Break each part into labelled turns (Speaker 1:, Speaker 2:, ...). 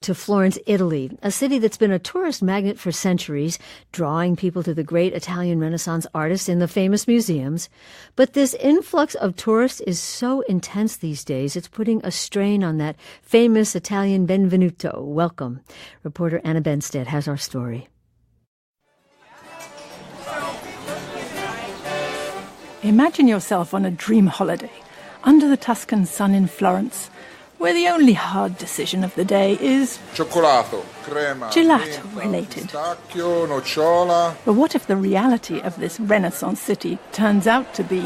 Speaker 1: to Florence, Italy, a city that's been a tourist magnet for centuries, drawing people to the great Italian Renaissance artists in the famous museums. But this influx of tourists is so intense these days, it's putting a strain on that famous Italian benvenuto, welcome. Reporter Anna Bensted has our story.
Speaker 2: Imagine yourself on a dream holiday, under the Tuscan sun in Florence, where the only hard decision of the day is gelato-related. But what if the reality of this Renaissance city turns out to be...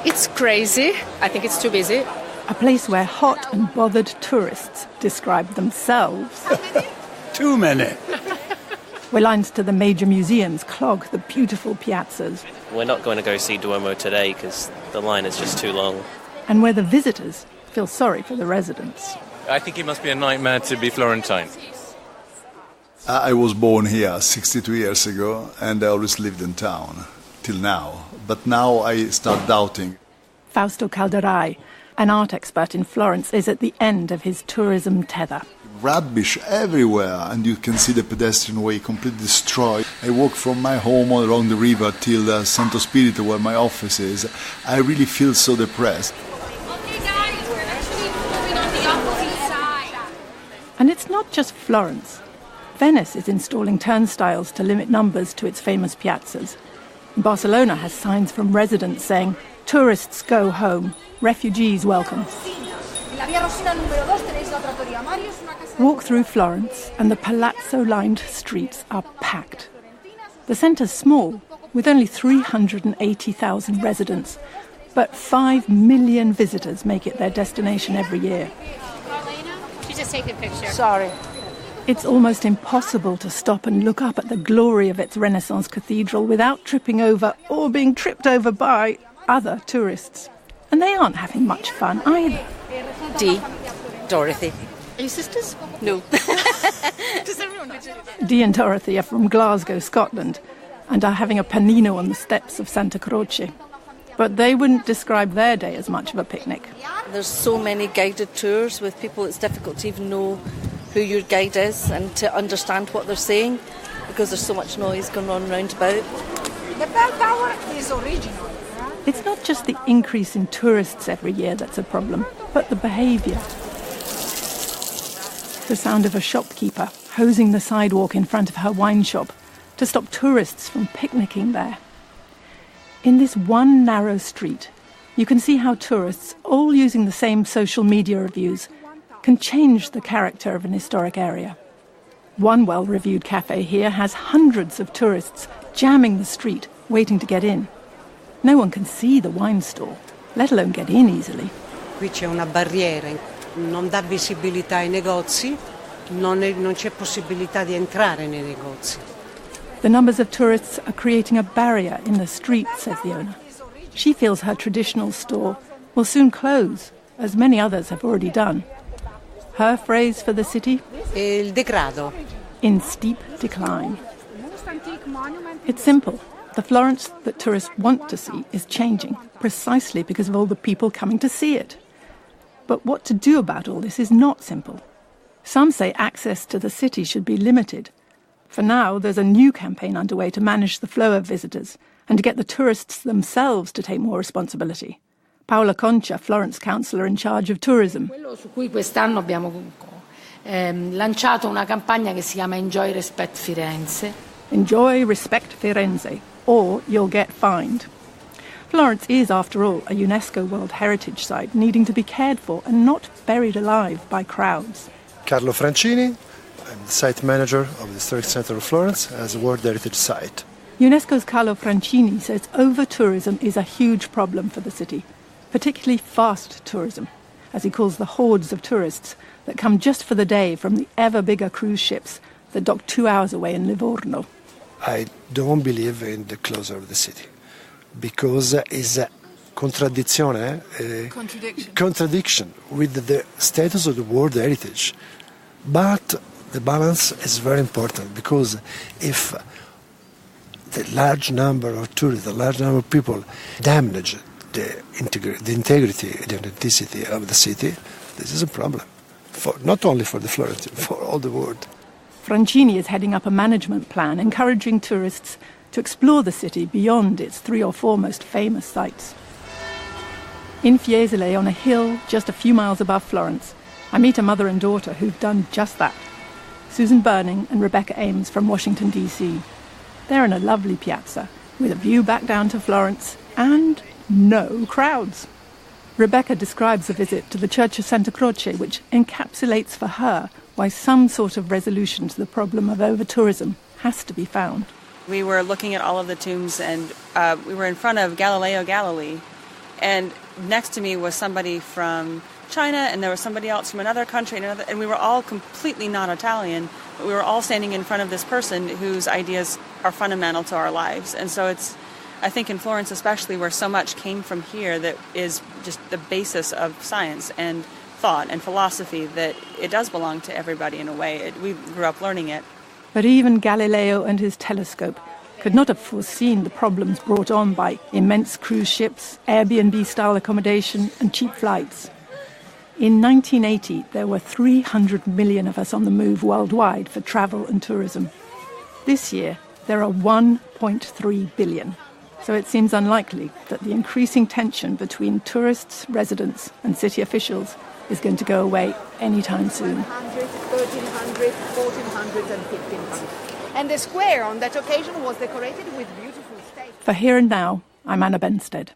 Speaker 3: It's crazy. I think it's too busy.
Speaker 2: A place where hot and bothered tourists describe themselves.
Speaker 4: Too many.
Speaker 2: Where lines to the major museums clog the beautiful piazzas.
Speaker 5: We're not going to go see Duomo today because the line is just too long.
Speaker 2: And where the visitors feel sorry for the residents.
Speaker 6: I think it must be a nightmare to be Florentine.
Speaker 4: I was born here 62 years ago and I always lived in town, till now. But now I start doubting.
Speaker 2: Fausto Calderai, an art expert in Florence, is at the end of his tourism tether.
Speaker 4: Rubbish everywhere, and you can see the pedestrian way completely destroyed. I walk from my home all along the river till Santo Spirito, where my office is. I really feel so depressed.
Speaker 2: And it's not just Florence. Venice is installing turnstiles to limit numbers to its famous piazzas. Barcelona has signs from residents saying, "Tourists go home, refugees welcome." Walk through Florence and the palazzo-lined streets are packed. The centre's small, with only 380,000 residents, but 5 million visitors make it their destination every year.
Speaker 3: She's just taking a picture.
Speaker 2: Sorry. It's almost impossible to stop and look up at the glory of its Renaissance cathedral without tripping over or being tripped over by other tourists. And they aren't having much fun either.
Speaker 7: Dorothy.
Speaker 3: Are you sisters?
Speaker 7: No.
Speaker 3: Does everyone know?
Speaker 2: Dee and Dorothy are from Glasgow, Scotland, and are having a panino on the steps of Santa Croce. But they wouldn't describe their day as much of a picnic.
Speaker 7: There's so many guided tours with people, it's difficult to even know who your guide is and to understand what they're saying because there's so much noise going on round about.
Speaker 8: The bell tower is original.
Speaker 2: It's not just the increase in tourists every year that's a problem, but the behaviour. The sound of a shopkeeper hosing the sidewalk in front of her wine shop to stop tourists from picnicking there. In this one narrow street, you can see how tourists, all using the same social media reviews, can change the character of an historic area. One well-reviewed cafe here has hundreds of tourists jamming the street, waiting to get in. No one can see the wine stall, let alone get in easily.
Speaker 9: Qui c'è una barriera, non dà visibilità ai negozi, non c'è possibilità di entrare nei negozi.
Speaker 2: The numbers of tourists are creating a barrier in the street, says the owner. She feels her traditional store will soon close, as many others have already done. Her phrase for the city?
Speaker 9: Il degrado.
Speaker 2: In steep decline. It's simple. The Florence that tourists want to see is changing, precisely because of all the people coming to see it. But what to do about all this is not simple. Some say access to the city should be limited. For now, there's a new campaign underway to manage the flow of visitors and to get the tourists themselves to take more responsibility. Paola Concha, Florence councillor in charge of tourism.
Speaker 10: Quello su cui quest'anno abbiamo lanciato una campagna che si chiama Enjoy Respect Firenze.
Speaker 2: Enjoy Respect Firenze, or you'll get fined. Florence is, after all, a UNESCO World Heritage Site needing to be cared for and not buried alive by crowds.
Speaker 11: Carlo Francini, I'm the site manager of the Historic Centre of Florence as a World Heritage Site.
Speaker 2: UNESCO's Carlo Francini says over-tourism is a huge problem for the city, particularly fast tourism, as he calls the hordes of tourists that come just for the day from the ever-bigger cruise ships that dock 2 hours away in Livorno.
Speaker 11: I don't believe in the closure of the city, because it's a contradiction with the status of the World Heritage. But the balance is very important, because if the large number of tourists, the large number of people damage the integrity, the authenticity of the city, this is a problem. not only for the Florentine, for all the world.
Speaker 2: Francini is heading up a management plan encouraging tourists to explore the city beyond its 3 or 4 most famous sites. In Fiesole, on a hill just a few miles above Florence, I meet a mother and daughter who've done just that. Susan Burning and Rebecca Ames from Washington, D.C. They're in a lovely piazza with a view back down to Florence and no crowds. Rebecca describes a visit to the Church of Santa Croce, which encapsulates for her why some sort of resolution to the problem of over-tourism has to be found.
Speaker 12: We were looking at all of the tombs, and we were in front of Galileo Galilei, and next to me was somebody from China, and there was somebody else from another country, and we were all completely not Italian, but we were all standing in front of this person whose ideas are fundamental to our lives. And so it's, I think in Florence especially, where so much came from here that is just the basis of science and thought and philosophy, that it does belong to everybody in a way. We grew up learning it.
Speaker 2: But even Galileo and his telescope could not have foreseen the problems brought on by immense cruise ships, Airbnb-style accommodation and cheap flights. In 1980, there were 300 million of us on the move worldwide for travel and tourism. This year, there are 1.3 billion. So it seems unlikely that the increasing tension between tourists, residents and city officials is going to go away anytime soon.
Speaker 8: 100, 1300, 1400 and 1500. And the square on that occasion was decorated with beautiful stakes.
Speaker 2: For Here and Now, I'm Anna Bensted.